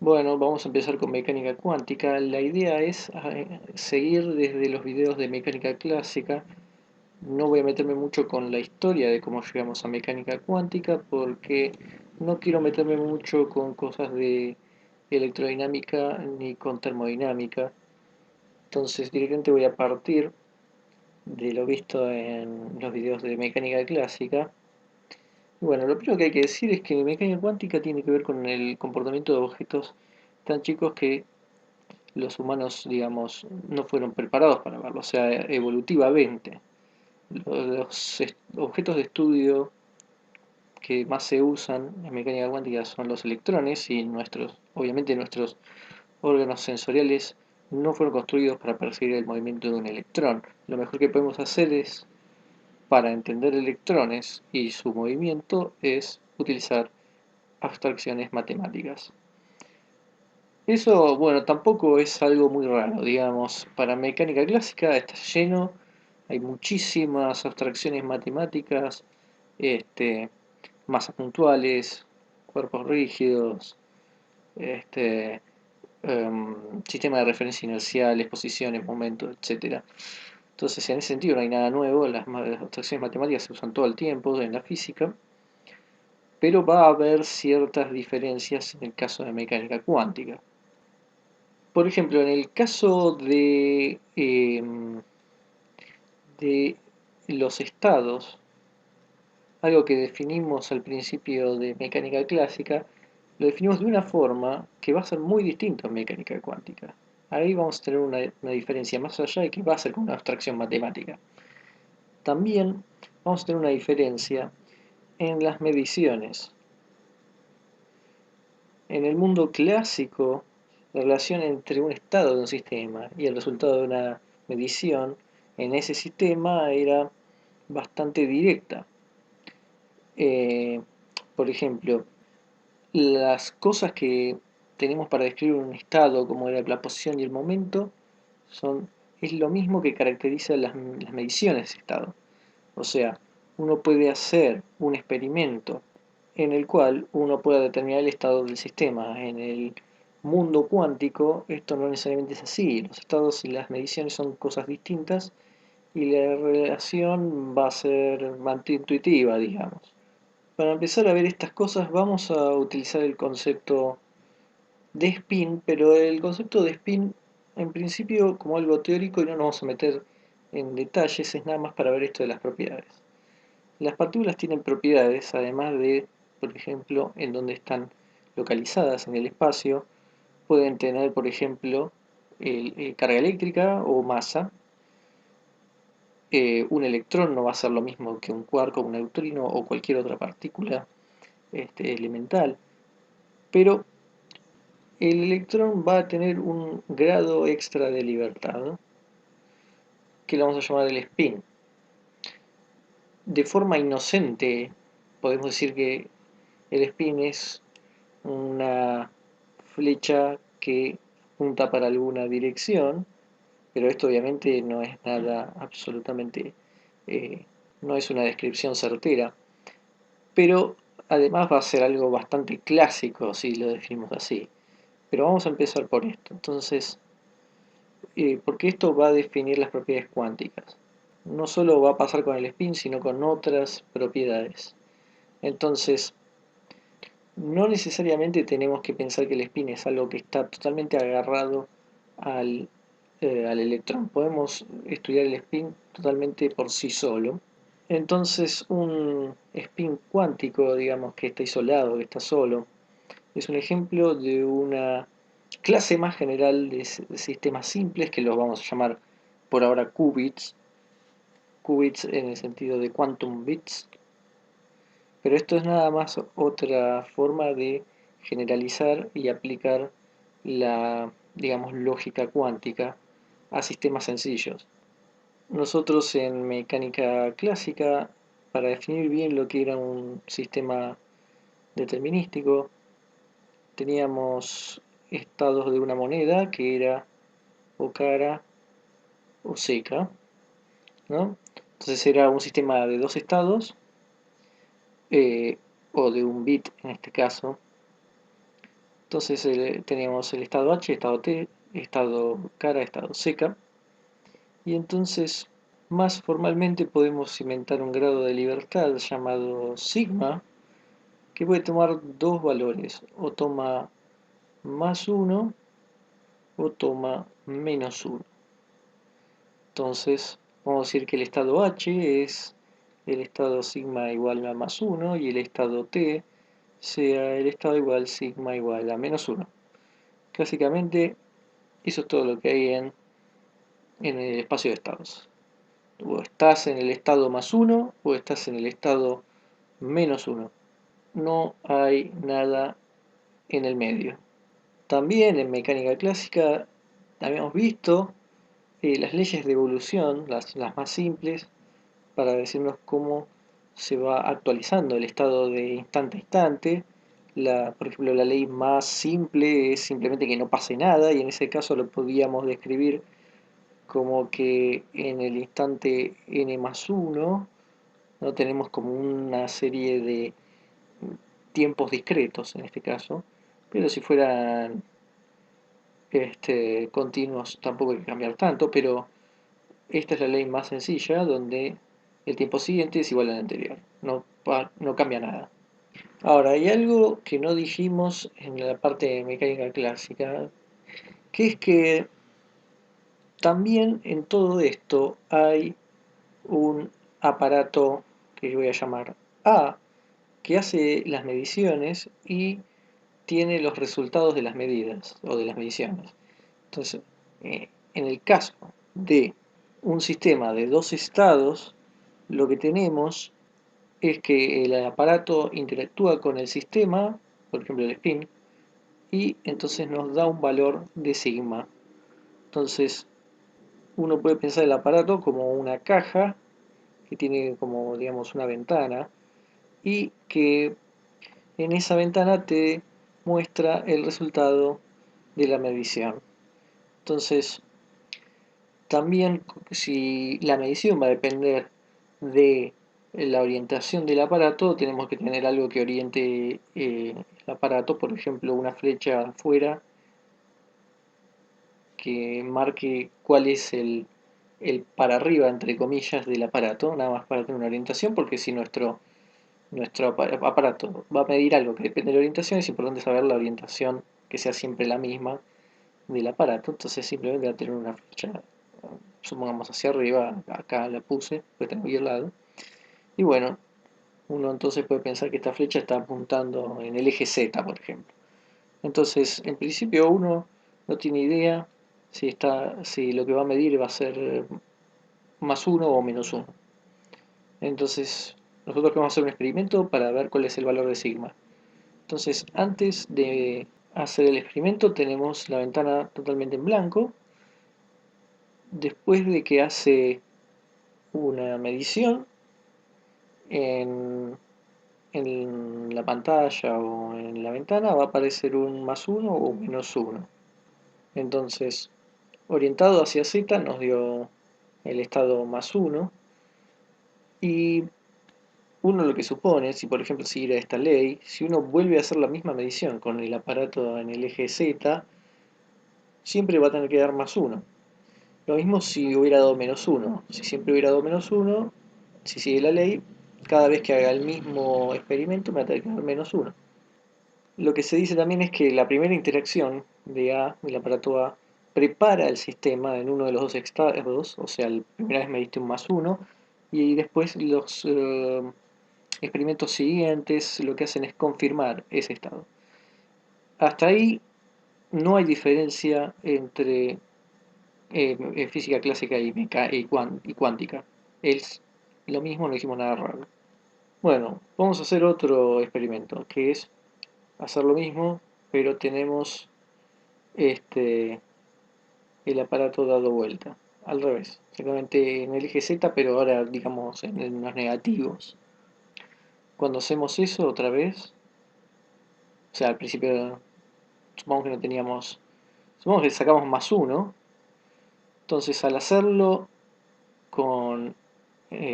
Bueno, vamos a empezar con mecánica cuántica. La idea es seguir desde los videos de mecánica clásica. No voy a meterme mucho con la historia de cómo llegamos a mecánica cuántica porque no quiero meterme mucho con cosas de electrodinámica ni con termodinámica. Entonces directamente voy a partir de lo visto en los videos de mecánica clásica. Y bueno, lo primero que hay que decir es que mecánica cuántica tiene que ver con el comportamiento de objetos tan chicos que los humanos, digamos, no fueron preparados para verlo, o sea, evolutivamente. Los objetos de estudio que más se usan en mecánica cuántica son los electrones y obviamente nuestros órganos sensoriales no fueron construidos para percibir el movimiento de un electrón. Lo mejor que podemos hacer es, para entender electrones y su movimiento, es utilizar abstracciones matemáticas. Eso, bueno, tampoco es algo muy raro, digamos. Para mecánica clásica está lleno, hay muchísimas abstracciones matemáticas, este, masas puntuales, cuerpos rígidos, este, sistema de referencia inerciales, posiciones, momentos, etcétera. Entonces, en ese sentido no hay nada nuevo, las abstracciones matemáticas se usan todo el tiempo en la física, pero va a haber ciertas diferencias en el caso de mecánica cuántica. Por ejemplo, en el caso de los estados, algo que definimos al principio de mecánica clásica, lo definimos de una forma que va a ser muy distinto en mecánica cuántica. Ahí vamos a tener una diferencia más allá de que va a ser con una abstracción matemática. También vamos a tener una diferencia en las mediciones. En el mundo clásico, la relación entre un estado de un sistema y el resultado de una medición en ese sistema era bastante directa. Eh, por ejemplo, las cosas que tenemos para describir un estado, como era la posición y el momento, es lo mismo que caracteriza las mediciones de ese estado. O sea, uno puede hacer un experimento en el cual uno pueda determinar el estado del sistema. En el mundo cuántico esto no necesariamente es así. Los estados y las mediciones son cosas distintas y la relación va a ser más intuitiva, digamos. Para empezar a ver estas cosas vamos a utilizar el concepto de spin, pero el concepto de spin en principio como algo teórico y no nos vamos a meter en detalles, es nada más para ver esto de las propiedades. Las partículas tienen propiedades, además de, por ejemplo, en dónde están localizadas en el espacio, pueden tener, por ejemplo, carga eléctrica o masa. Un electrón no va a ser lo mismo que un quark o un neutrino o cualquier otra partícula elemental, pero el electrón va a tener un grado extra de libertad que le vamos a llamar el spin. De forma inocente, podemos decir que el spin es una flecha que apunta para alguna dirección, pero esto obviamente no es nada absolutamente, eh, no es una descripción certera, pero además va a ser algo bastante clásico si lo definimos así. Pero vamos a empezar por esto. Entonces, porque esto va a definir las propiedades cuánticas. No solo va a pasar con el spin, sino con otras propiedades. Entonces, no necesariamente tenemos que pensar que el spin es algo que está totalmente agarrado al, al electrón. Podemos estudiar el spin totalmente por sí solo. Entonces, un spin cuántico, digamos, que está isolado, que está solo, es un ejemplo de una clase más general de sistemas simples que los vamos a llamar por ahora qubits, qubits en el sentido de quantum bits, pero esto es nada más otra forma de generalizar y aplicar la, digamos, lógica cuántica a sistemas sencillos. Nosotros en mecánica clásica, para definir bien lo que era un sistema determinístico, teníamos estados de una moneda que era o cara o seca, ¿no? Entonces era un sistema de dos estados, eh, o de un bit en este caso, Entonces tenemos el estado H, estado T, estado cara, estado seca. Y entonces, más formalmente podemos cimentar un grado de libertad llamado sigma, que puede tomar dos valores, o toma más uno o toma menos uno. Entonces, vamos a decir que el estado H es el estado sigma igual a más uno y el estado T sea el estado igual sigma igual a menos uno. Básicamente, eso es todo lo que hay en el espacio de estados. O estás en el estado más uno o estás en el estado menos uno. No hay nada en el medio. También en mecánica clásica habíamos visto las leyes de evolución, las más simples, para decirnos cómo se va actualizando el estado de instante a instante. Por ejemplo, la ley más simple es simplemente que no pase nada, y en ese caso lo podíamos describir como que en el instante n más 1 no tenemos como una serie de tiempos discretos en este caso, pero si fueran continuos tampoco hay que cambiar tanto, pero esta es la ley más sencilla donde el tiempo siguiente es igual al anterior, no cambia nada. Ahora, hay algo que no dijimos en la parte de mecánica clásica, que es que también en todo esto hay un aparato que yo voy a llamar A, que hace las mediciones y tiene los resultados de las medidas o de las mediciones. Entonces, en el caso de un sistema de dos estados, lo que tenemos es que el aparato interactúa con el sistema, por ejemplo el spin, y entonces nos da un valor de sigma. Entonces, uno puede pensar el aparato como una caja que tiene como, digamos, una ventana y que en esa ventana te muestra el resultado de la medición. Entonces, también si la medición va a depender de la orientación del aparato, tenemos que tener algo que oriente el aparato, por ejemplo, una flecha afuera que marque cuál es el para arriba, entre comillas, del aparato, nada más para tener una orientación, porque si nuestro aparato va a medir algo que depende de la orientación, es importante saber la orientación que sea siempre la misma del aparato, entonces simplemente va a tener una flecha, supongamos hacia arriba, acá la puse, pues tengo aquí al lado, y bueno, uno entonces puede pensar que esta flecha está apuntando en el eje Z, por ejemplo. Entonces, en principio uno no tiene idea si lo que va a medir va a ser más uno o menos uno. Entonces, nosotros queremos hacer un experimento para ver cuál es el valor de sigma. Entonces, antes de hacer el experimento tenemos la ventana totalmente en blanco. Después de que hace una medición en, en la pantalla o en la ventana va a aparecer un más uno o menos uno. Entonces, orientado hacia Z nos dio el estado más uno. Y uno lo que supone, si por ejemplo siguiera esta ley, si uno vuelve a hacer la misma medición con el aparato en el eje Z, siempre va a tener que dar más uno. Lo mismo si hubiera dado menos uno. Si siempre hubiera dado menos uno, si sigue la ley, cada vez que haga el mismo experimento me va a tener que dar menos uno. Lo que se dice también es que la primera interacción de A, del aparato A, prepara el sistema en uno de los dos estados, o sea, la primera vez me diste un más uno, y después los experimentos siguientes lo que hacen es confirmar ese estado. Hasta ahí no hay diferencia entre física clásica y cuántica. Es lo mismo, no dijimos nada raro. Bueno, vamos a hacer otro experimento, que es hacer lo mismo, pero tenemos este, el aparato dado vuelta, al revés, exactamente en el eje Z, pero ahora digamos en los negativos. Cuando hacemos eso otra vez, o sea, al principio supongamos que no teníamos, supongamos que sacamos más uno, entonces al hacerlo con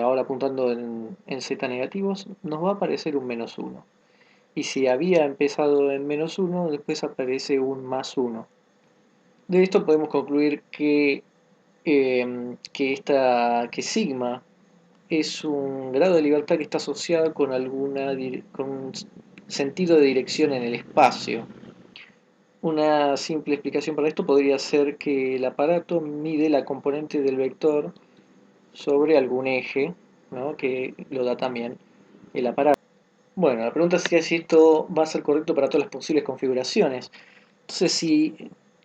ahora apuntando en Z negativos, nos va a aparecer un menos uno. Y si había empezado en -1, después aparece un +1. De esto podemos concluir que sigma es un grado de libertad que está asociado con con un sentido de dirección en el espacio. Una simple explicación para esto podría ser que el aparato mide la componente del vector sobre algún eje, ¿no?, que lo da también el aparato. Bueno, la pregunta sería si esto va a ser correcto para todas las posibles configuraciones. Entonces, si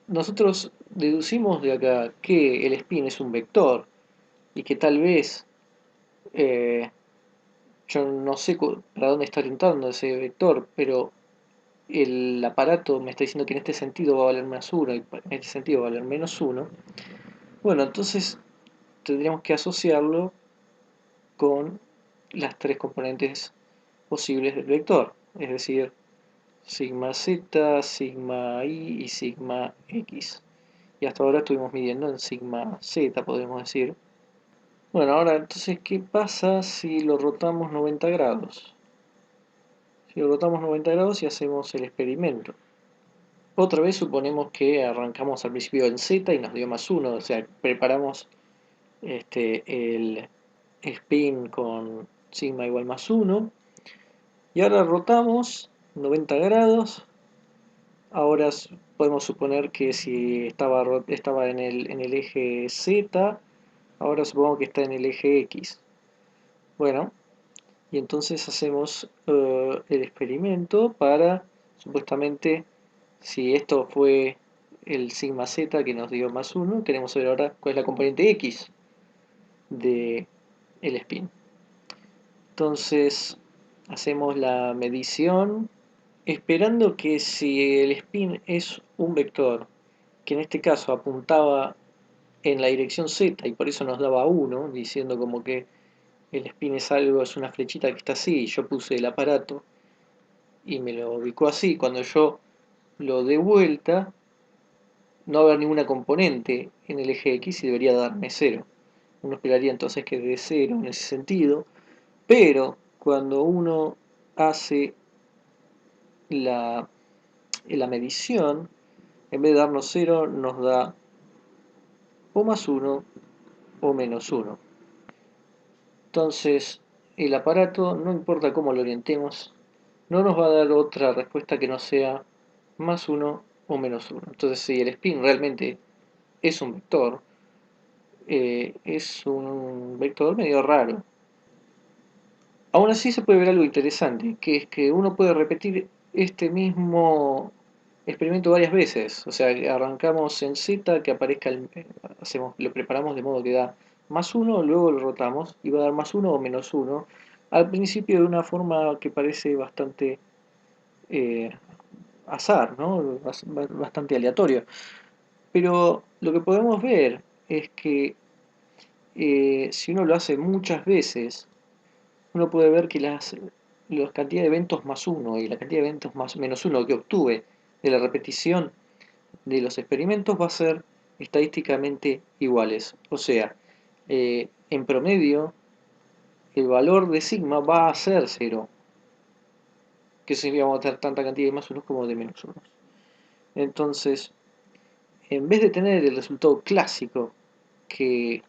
nosotros deducimos de acá que el spin es un vector y que tal vez yo no sé para dónde está orientando ese vector, pero el aparato me está diciendo que en este sentido va a valer +1 y en este sentido va a valer -1, bueno, entonces tendríamos que asociarlo con las tres componentes posibles del vector, es decir, sigma z, sigma y sigma x. Y hasta ahora estuvimos midiendo en sigma z, podemos decir. Bueno, ahora entonces, ¿qué pasa si lo rotamos 90 grados? Si lo rotamos 90 grados y hacemos el experimento. Otra vez suponemos que arrancamos al principio en z y nos dio +1, o sea, preparamos el spin con sigma igual +1. Y ahora rotamos 90 grados. Ahora podemos suponer que si estaba en el eje Z, ahora supongo que está en el eje X. Bueno, y entonces hacemos el experimento para, supuestamente, si esto fue el sigma Z que nos dio +1, queremos saber ahora cuál es la componente X de el spin. Entonces hacemos la medición esperando que si el spin es un vector, que en este caso apuntaba en la dirección Z y por eso nos daba 1, diciendo como que el spin es algo, es una flechita que está así, y yo puse el aparato y me lo ubicó así, cuando yo lo dé vuelta, no va a haber ninguna componente en el eje X y debería darme 0. Uno esperaría entonces que dé 0 en ese sentido, pero cuando uno hace la, la medición, en vez de darnos 0, nos da o +1 o -1. Entonces, el aparato, no importa cómo lo orientemos, no nos va a dar otra respuesta que no sea +1 o -1. Entonces, si el spin realmente es un vector, es un vector medio raro. Aún así se puede ver algo interesante, que es que uno puede repetir este mismo experimento varias veces. O sea, arrancamos en Z, que aparezca lo preparamos de modo que da +1, luego lo rotamos y va a dar +1 o -1. Al principio de una forma que parece bastante eh, azar, ¿no? Bastante aleatorio. Pero lo que podemos ver es que si uno lo hace muchas veces, uno puede ver que la cantidad de eventos +1 y la cantidad de eventos -1 que obtuve de la repetición de los experimentos va a ser estadísticamente iguales. O sea, en promedio, el valor de sigma va a ser 0, que significa vamos a tener tanta cantidad de +1 como de -1. Entonces, en vez de tener el resultado clásico, que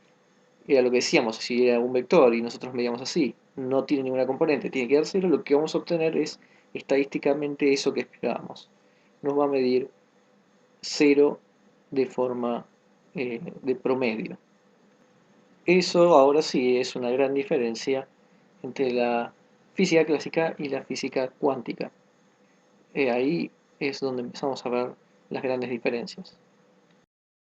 era lo que decíamos, si era un vector y nosotros medíamos así, no tiene ninguna componente, tiene que dar 0, lo que vamos a obtener es estadísticamente eso que esperábamos. Nos va a medir 0 de forma de promedio. Eso ahora sí es una gran diferencia entre la física clásica y la física cuántica. Ahí es donde empezamos a ver las grandes diferencias.